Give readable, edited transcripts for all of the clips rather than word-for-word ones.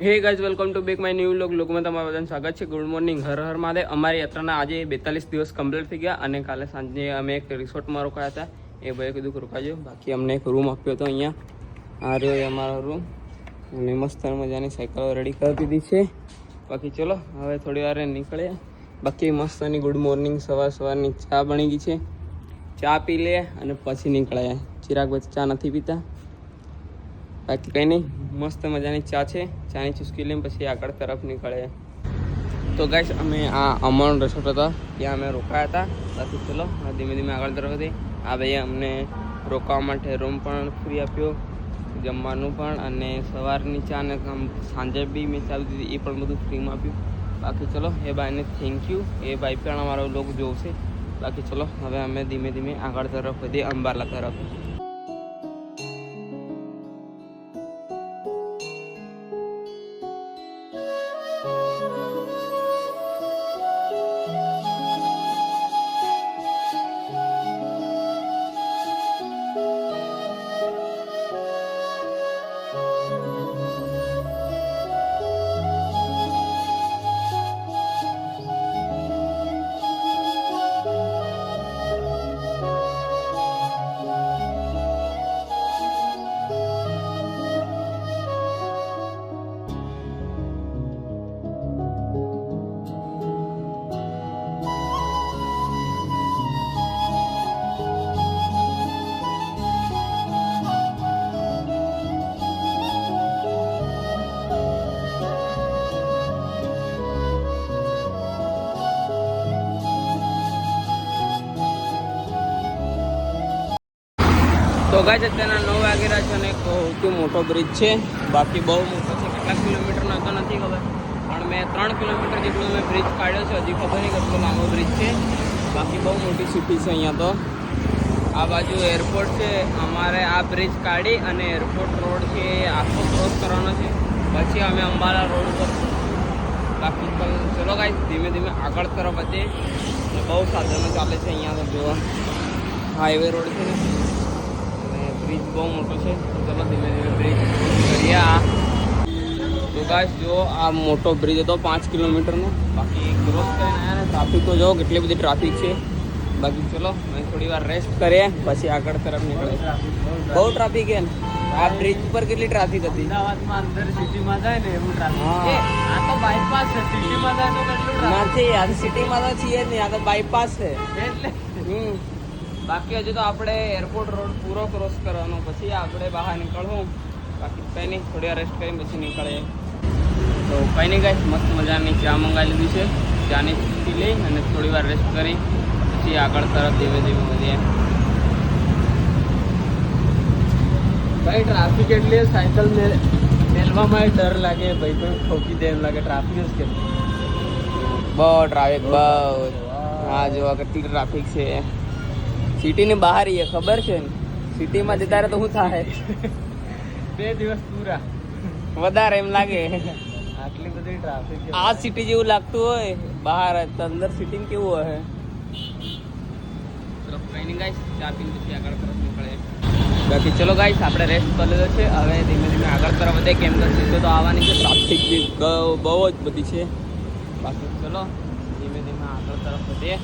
Hey guys, welcome to back my new લોકમાં તમારું બધાનું સ્વાગત છે. Good morning, Har Har Mahadev. અમારી યાત્રાના આજે 42 દિવસ કમ્પ્લીટ થઈ ગયા અને કાલે સાંજે અમે એક રિસોર્ટમાં રોકાયા હતા. એ ભાઈએ કીધું કે રોકાજો. બાકી અમને એક રૂમ આપ્યો હતો અહીંયા. આ રહ્યો એ અમારો રૂમ અને મસ્ત મજાની સાયકલો રેડી કરી દીધી છે. બાકી ચલો હવે થોડી વાર નીકળીએ. બાકી મસ્તની ગુડ મોર્નિંગ, સવારની ચા બની ગઈ છે. ચા પી લે અને પછી નીકળ્યા. ચિરાગ ભાઈ ચા નથી પીતા. બાકી કંઈ નહીં, મસ્ત મજાની ચા છે. ચાની ચુસ્કી લઈને પછી આગળ તરફ નીકળે. તો ગાઈસ, અમે આ અમણ રિસોર્ટ હતા ત્યાં અમે રોકાયા હતા. બાકી ચલો ધીમે ધીમે આગળ તરફ હતી. આ ભાઈએ અમને રોકાવા માટે રૂમ પણ ફ્રી આપ્યો, જમવાનું પણ, અને સવારની ચા ને સાંજે બી મેં ચાલુ દીધી એ પણ બધું ફ્રીમાં આપ્યું. બાકી ચલો એ ભાઈને થેન્ક યુ. એ ભાઈ પણ અમારો લોક જોશે. બાકી ચલો હવે અમે ધીમે ધીમે આગળ તરફ વધીએ, અંબાલા તરફ. તો ગાઈસ, અત્યારના 9 વાગી રહ્યા છે અને સૌથી મોટો બ્રિજ છે. બાકી બહુ મોટો છે, કેટલા કિલોમીટરનો હતો નથી ખબર, પણ મેં 3 કિલોમીટર જેટલો મેં બ્રિજ કાઢ્યો છે. હજી ખબર નહીં કેટલો લાંબો બ્રિજ છે. બાકી બહુ મોટી સિટી છે અહીંયા. તો આ બાજુ એરપોર્ટ છે. અમારે આ બ્રિજ કાઢી અને એરપોર્ટ રોડ છે આખો ક્રોસ કરવાનો છે, પછી અમે અંબાલા રોડ પર. બાકી ચલો ગાઈસ, ધીમે ધીમે આગળ તરફ વધીએ. બહુ સાધનો ચાલે છે અહીંયા. તો જોવા હાઈવે રોડ છે ને, બ્રિજ બહુ મોટો છે. ચલો ધીમે ધીમે બ્રિજ કરીએ. તો ગાઈસ, જો આ મોટો બ્રિજ હતો 5 કિલોમીટરનો. બાકી ક્રોસ કરીને આવ્યા ને, ટ્રાફિક તો જો કેટલી બધી ટ્રાફિક છે. બાકી ચલો અહીં થોડી વાર રેસ્ટ કરીએ પછી આગળ તરફ નીકળે. બહુ ટ્રાફિક છે ને આ બ્રિજ પર. કેટલી ટ્રાફિક હતી અમદાવાદમાં, અંદર સિટીમાં જાય ને એવું ટ્રાફિક. આ તો બાયપાસ છે, સિટીમાં જાય તો કેટલું ટ્રાફિક નથી. આ સિટીમાં તો છીએ જ નહીં, આ તો બાયપાસ છે એટલે. બાકી હજુ તો આપણે એરપોર્ટ રોડ પૂરો ક્રોસ કરવાનો, પછી આપણે બહાર નીકળવું. બાકી કંઈ નહીં, થોડી વાર રેસ્ટ કરીને પછી નીકળીએ. તો કંઈ નહીં ગાઈસ, મસ્ત મજાની ચા મંગાવી લીધી છે. ચાની ચૂસકી લઈ અને થોડી વાર રેસ્ટ કરી પછી આગળ તરફ ધીમે ધીમે વધીએ. ભાઈ ટ્રાફિક એટલે સાયકલ મેળવામાં ડર લાગે. ભાઈ પણ ઠોકી દે એમ લાગે. ટ્રાફિક જ કે બહુ ટ્રાફિક, બહુ. હા, જોવા કેટલી ટ્રાફિક છે. સિટીની બહાર એ ખબર છે ને, સિટીમાં જતા રહે તો શું થાય 2 દિવસ પૂરા વધારે એમ લાગે. આટલી બધી ટ્રાફિક. આ સિટી જેવું લાગતું હોય બહાર, અંદર સિટી કેવું હોય. કઈ નહીં ગાઈસ, ચા પીને પછી આગળ તરફ નીકળે. બાકી ચલો ગાઈસ, આપણે રેસ્ટ કરી લીધો છે. હવે ધીમે ધીમે આગળ તરફ વધે, કેમ કે સીધો તો આવવાની છે. ટ્રાફિક બી બહુ જ બધી છે. બાકી ચલો ધીમે ધીમે આગળ તરફ વધીએ.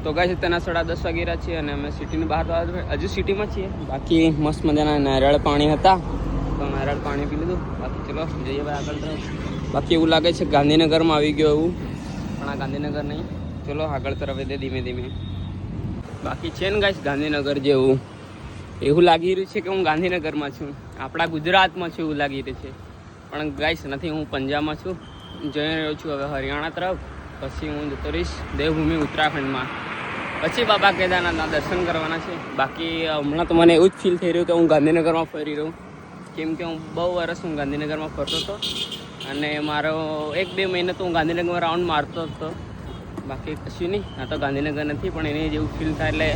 તો ગાઈસ, અત્યારના 10:30 વાગી રહ્યા છીએ અને અમે સિટીની બહાર હજુ સિટીમાં છીએ. બાકી મસ્ત મજાના નારિયેળ પાણી હતા તો નારિયેળ પાણી પી લીધું. બાકી ચલો જઈએ ભાઈ આગળ તરફ. બાકી એવું લાગે છે ગાંધીનગરમાં આવી ગયો એવું, પણ આ ગાંધીનગર નહીં. ચલો આગળ તરફ વધે ધીમે ધીમે. બાકી છે ને ગાઈસ ગાંધીનગર જેવું એવું લાગી રહ્યું છે કે હું ગાંધીનગરમાં છું, આપણા ગુજરાતમાં છું એવું લાગી રહ્યું છે. પણ ગાઈસ નથી, હું પંજાબમાં છું. જઈ રહ્યો છું હવે હરિયાણા તરફ. પછી હું જતો રહીશ દેવભૂમિ ઉત્તરાખંડમાં. પછી બાબા કેદારનાથના દર્શન કરવાના છે. બાકી હમણાં તો મને એવું જ ફીલ થઈ રહ્યું કે હું ગાંધીનગરમાં ફરી રહ્યું, કેમ કે હું બહુ વર્ષ હું ગાંધીનગરમાં ફરતો હતો અને મારો 1-2 મહિને તો હું ગાંધીનગરમાં રાઉન્ડ મારતો હતો. બાકી કશું નહીં, આ તો ગાંધીનગર નથી પણ એને જેવું ફીલ થાય એટલે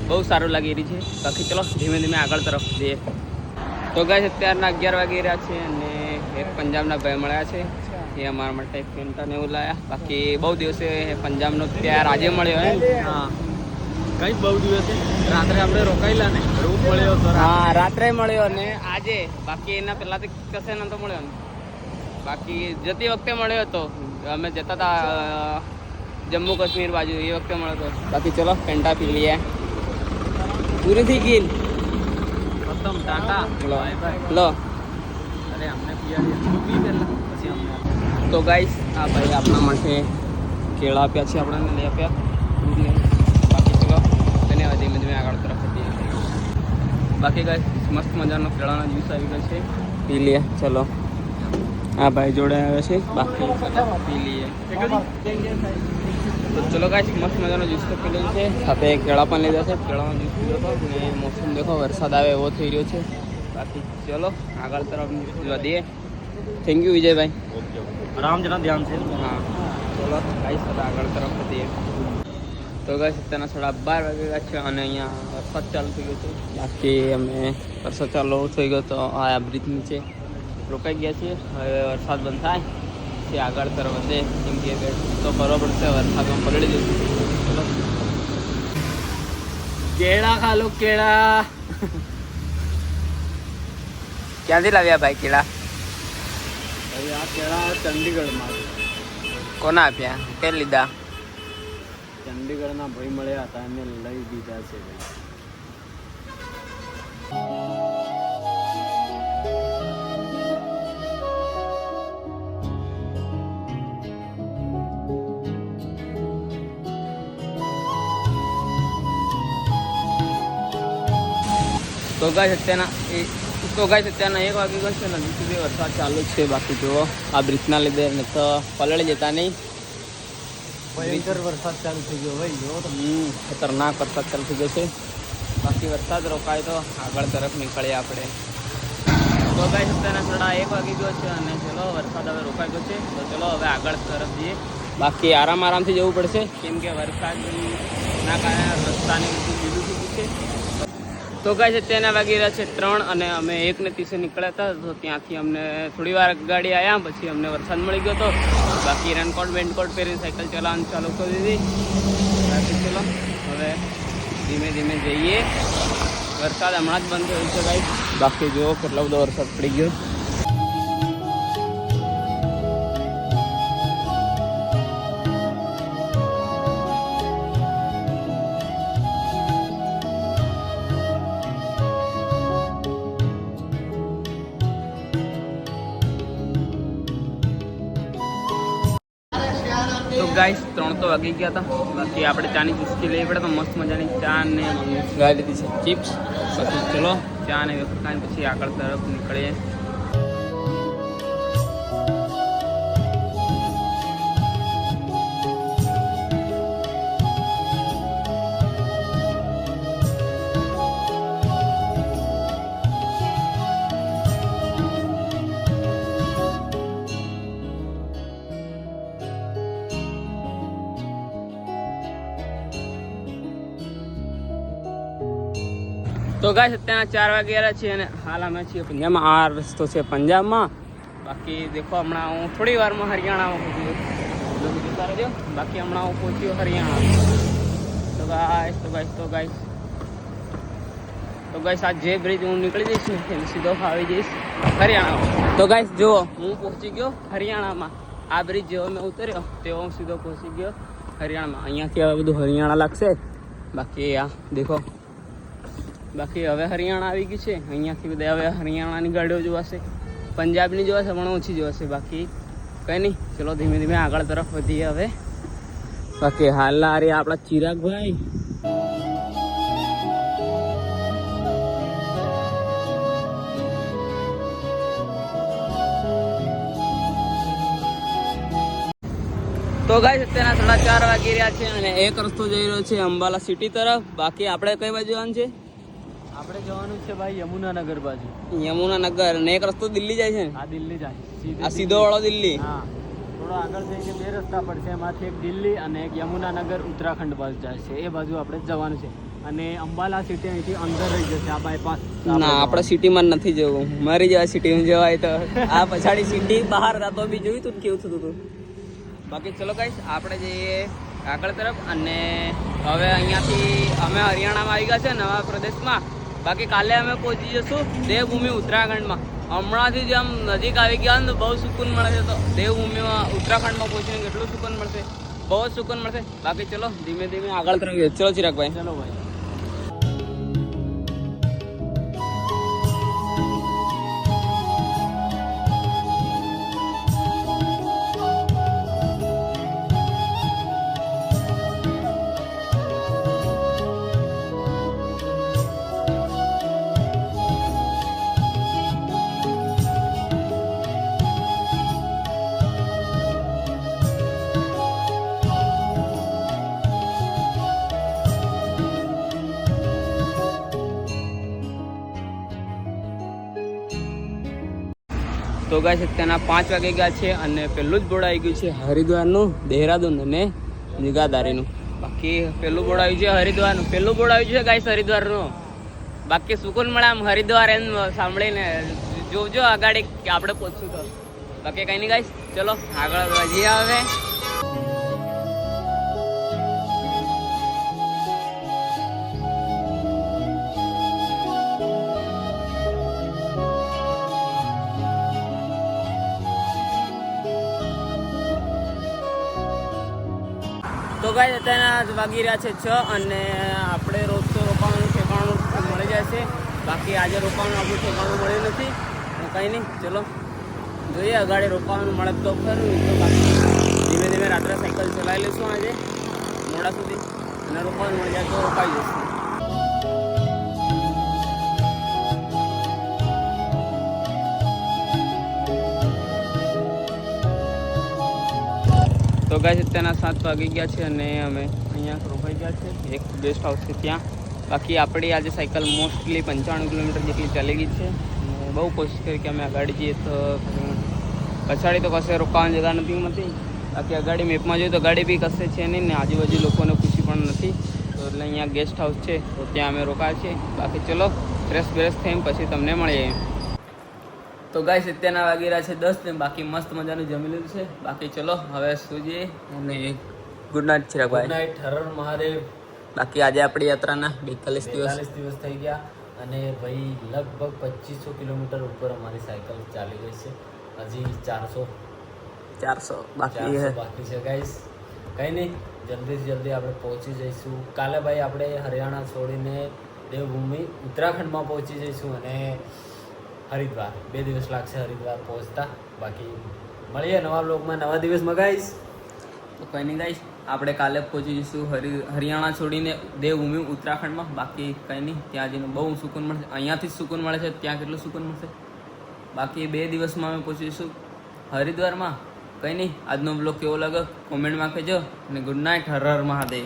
બહુ સારું લાગી રહ્યું છે. બાકી ચલો ધીમે ધીમે આગળ તરફ જઈએ. તો ગાઈસ અત્યારના 11 વાગી રહ્યા છે અને એક પંજાબના ભાઈ મળ્યા છે. એ અમારા માટે પેન્ટન એવું લાયા. બાકી બહુ દિવસે પંજાબનો પ્યાર આજે મળ્યો હે. હા, કઈ બહુ દિવસે રાત્રે આપણે રોકાયેલા ને, રૂમ મળ્યો હતો. હા, રાત્રે મળ્યો ને આજે. બાકી એના પહેલાંથી કશે નહોતો મળ્યો ને. બાકી જતી વખતે મળ્યો હતો, અમે જતા હતા જમ્મુ કાશ્મીર બાજુ, એ વખતે મળ્યો હતો. બાકી ચલો પેન્ટા પી લઈએ. પૂરી થઈ ગઈ ખતમ, ટાટા લો બાય બાય. લો. અરે અમને પીયા પી પહેલા પછી અમને. તો ગાઈસ આ ભાઈ આપણા માટે કેળા આપ્યા છે, આપણને લઈ આપ્યા. બાકી ચલો તેને હવે ધીમે ધીમે આગળ તરફ જઈએ. બાકી ગાઈસ મસ્ત મજાનો કેળાનો જ્યુસ આવી ગયો છે, પી લઈએ. ચલો આ ભાઈ જોડે આવે છે. બાકી ચલો પી લઈએ. તો ચલો ગાઈસ મસ્ત મજાનો જ્યુસ તો પી લીધો છે, સાથે કેળા પણ લીધા છે. કેળાનો જ્યુસ પીધો હતો ને મોસમ દેખો વરસાદ આવે એવો થઈ રહ્યો છે. બાકી ચલો આગળ તરફ વધીએ. Thank you Vijaybhai. આરામ જરા ધ્યાન છે. હા ચલો ગાઈસ હવે આગળ તરફ વધીએ. તો ગાઈસ અત્યારના 12:30 વાગી ગયા છે અને અહીંયા વરસાદ ચાલુ થઈ ગયો છે. બાકી અમે વરસાદ ચાલુ થઈ ગયો તો આ બ્રિજ નીચે રોકાઈ ગયા છીએ. હવે વરસાદ બંધ થાય પછી આગળ તરફ વધે, કેમ કે તો બરોબર છે, વરસાદમાં પલળી જશે. ચલો કેળા ખા લો કેળા. ક્યાંથી લાવ્યા ભાઈ કેળા? આ કેળા ચંડીગઢમાં. કોના આપ્યા? કે લીધા? ચંડીગઢના ભાઈ મળ્યા હતા, એમને લઈ દીધા છે. તો ગાઈસ અત્યારના 1 વાગી ગયો છે ને હજી સુધી વરસાદ ચાલુ જ છે. બાકી જુઓ આ બ્રિજના લીધે ને તો પલળી જતા નહીં. ભયંકર વરસાદ ચાલુ થઈ ગયો ભાઈ, જો તો ખતરનાક વરસાદ ચાલુ થઈ ગયો છે. બાકી વરસાદ રોકાય તો આગળ તરફ નીકળીએ આપણે. તો ગાઈસ અત્યારના 1 વાગી ગયો છે અને ચલો વરસાદ હવે રોકાઈ ગયો છે. તો ચલો હવે આગળ તરફ જઈએ. બાકી આરામથી જવું પડશે, કેમ કે વરસાદના કારણે રસ્તાની લીલું થઈ ગયું છે. તો ગાઈસ અત્યારના વાગી રહ્યા છે 3 અને અમે 1:30 નીકળ્યા હતા. તો ત્યાંથી અમને થોડી વાર ગાડી આવ્યા, પછી અમને વરસાદ મળી ગયો હતો. બાકી રેનકોટ પહેરીને સાયકલ ચલાવવાનું ચાલુ કરી દીધી. બાકી ચલો હવે ધીમે ધીમે જઈએ. વરસાદ હમણાં જ બંધ થયો છે ગાઈસ. બાકી જુઓ કેટલો બધો વરસાદ પડી ગયો. તો ગાઈસ 3 તો વાગી ગયા હતા. બાકી આપણે ચાની ચુસ્કી લેવી પડે તો મસ્ત મજાની ચા ને મંગાવી લીધી છે ચિપ્સ. બાકી ચલો ચા ને વેફર ખાઈને પછી આગળ તરફ નીકળીએ. તો ગાઈસ અત્યારના 4 વાગ્યા છે અને હાલ અમે છીએ પંજાબમાં. આ રસ્તો છે પંજાબમાં. બાકી દેખો હમણાં હું થોડી વારમાં હરિયાણામાં પહોંચ્યો. બાકી હમણાં હું પહોંચ્યો હરિયાણા. તો ગાઈસ આ જે બ્રિજ હું નીકળી જઈશ ને એને સીધો આવી જઈશ હરિયાણામાં. તો ગાઈસ જુઓ હું પહોંચી ગયો હરિયાણામાં. આ બ્રિજ જેવો મેં ઉતર્યો તેવો હું સીધો પહોંચી ગયો હરિયાણામાં. અહીંયાથી હવે બધું હરિયાણા લાગશે. બાકી આ દેખો, બાકી હવે હરિયાણા આવી ગયું છે. અહીંયાથી બધા હવે હરિયાણાની ગાડીઓ જોવાશે, પંજાબની જોવાશે પણ ઓછી જોવાશે. બાકી કંઈ નહીં, ચલો ધીમે ધીમે આગળ તરફ વધીએ હવે. બાકી હાલના અરે આપણા ચિરાગભાઈ તો ગાઈસ અત્યારના 4:30 વાગી રહ્યા છે અને એક રસ્તો જઈ રહ્યો છે અંબાલા સિટી તરફ. બાકી આપણે કઈ બાજુ જવાનું છે? આપણે જવાનું છે ભાઈ યમુનાનગર બાજુ. યમુનાનગર. અને એક રસ્તો દિલ્હી જાય છે ને? આ દિલ્હી જાય, આ સીધો વાળો દિલ્હી. હા, થોડો આગળ જઈને બે રસ્તા પડશે, એમાંથી એક દિલ્હી અને એક યમુનાનગર ઉત્તરાખંડ બાજુ જાય છે. એ બાજુ આપણે જવાનું છે. અને અંબાલા સિટી અહીંથી અંદર રહી જશે આ બાયપાસ. ના, આપણે સિટીમાં નથી જવું. મારી જેવા સિટીમાં જવાય તો આ પછાડી સિટી બહાર તો બી જોયું તું કેવું થતું હતું. બાકી ચલો ગાઈસ, આપણે જઈએ આગળ તરફ. અને હવે અહીંયાથી અમે હરિયાણામાં આવી ગયા છે, નવા પ્રદેશમાં. બાકી કાલે અમે પહોંચી જશું દેવભૂમિ ઉત્તરાખંડમાં. હમણાંથી જ આમ નજીક આવી ગયા ને તો બહુ સુકૂન મળે છે. તો દેવભૂમિમાં ઉત્તરાખંડમાં પહોંચીને કેટલું સુકૂન મળશે, બહુ જ સુકૂન મળશે. બાકી ચલો ધીમે ધીમે આગળ તરફ. ચલો ચિરાગભાઈ. ચલો ભાઈ. તો ગાઈસ અત્યારના 5 વાગી ગયા છે અને પહેલું જ બોર્ડ આવી ગયું છે હરિદ્વારનું, દેહરાદૂન અને નિગાદારીનું. બાકી પહેલું બોર્ડ આવ્યું છે હરિદ્વારનું. પહેલું બોર્ડ આવ્યું છે ગાઈસ હરિદ્વારનું. બાકી સુકૂન મળે આમ હરિદ્વાર એમ સાંભળીને. જોજો આગાડી કે આપણે પહોંચશું તો. બાકી કંઈ નહીં ગાઈસ, ચલો આગળ વધીએ હવે. તો ગાઈસ અત્યારના વાગી રહ્યા છે 6 અને આપણે રોજ તો રોકાવાનું ઠેકાણું મળી જાય છે. બાકી આજે રોકાવાનું આપણું ઠેકાણું મળ્યું નથી. કંઈ નહીં, ચલો જોઈએ અગાડી રોકાવાનું મળે તો ખરું. તો બાકી ધીમે ધીમે રાત્રે સાયકલ ચલાવી લઈશું આજે મોડા સુધી. અને રોકાવાનું મળી જાય તો રોકાઈ જઈશું. તો ગાઈસ અત્યારના 7 વાગી ગયા છે અને અમે અહીંયા રોકાઈ ગયા છે એક ગેસ્ટ હાઉસ છે ત્યાં. બાકી આપણી આજે સાયકલ મોસ્ટલી 95 કિલોમીટર જેટલી ચાલી ગઈ છે. અને બહુ કોશિશ કરી કે અમે અગાડી જઈએ તો પછાડી તો કશે રોકાવાની જગ્યા નથી મળતી. બાકી અગાડી મેપમાં જોઈએ તો ગાડી બી કશે છે નહીં ને આજુબાજુ લોકોને પૂછી પણ નથી. તો એટલે અહીંયા ગેસ્ટ હાઉસ છે તો ત્યાં અમે રોકાયા છીએ. બાકી ચલો ફ્રેશ બ્રેશ થઈને પછી તમને મળીએ. તો ગાઈસ અત્યારના વાગી રહ્યા છે 10 ને બાકી મસ્ત મજાનું જમી લીધું છે. બાકી ચલો હવે સૂઈએ અને ગુડ નાઇટ ચિરાગભાઈ. Good night, Har Har Mahadev. બાકી આજે આપણી યાત્રાના 42 દિવસ થઈ ગયા અને ભાઈ લગભગ 2500 કિલોમીટર ઉપર અમારી સાયકલ ચાલી ગઈ છે. હજી 400 બાકી છે ગાઈસ. કંઈ નહીં, જલ્દીથી જલ્દી આપણે પહોંચી જઈશું. કાલે ભાઈ આપણે હરિયાણા છોડીને દેવભૂમિ ઉત્તરાખંડમાં પહોંચી જઈશું અને હરિદ્વાર 2 દિવસ લાગશે હરિદ્વાર પહોંચતા. બાકી મળીએ નવા બ્લોગમાં નવા દિવસમાં ગાઈસ. તો કંઈ નહીં ગાઈસ, આપણે કાલે પહોંચી જઈશું હરિયાણા છોડીને દેવભૂમિ ઉત્તરાખંડમાં. બાકી કંઈ નહીં, ત્યાં જઈને બહુ સુકૂન મળશે. અહીંયાથી જ સુકૂન મળે છે, ત્યાં કેટલું સુકૂન મળશે. બાકી 2 દિવસમાં અમે પહોંચી જઈશું હરિદ્વારમાં. કંઈ નહીં, આજનો બ્લોગ કેવો લાગે કોમેન્ટમાં કહેજો. અને ગુડ નાઇટ, હર હર મહાદેવ.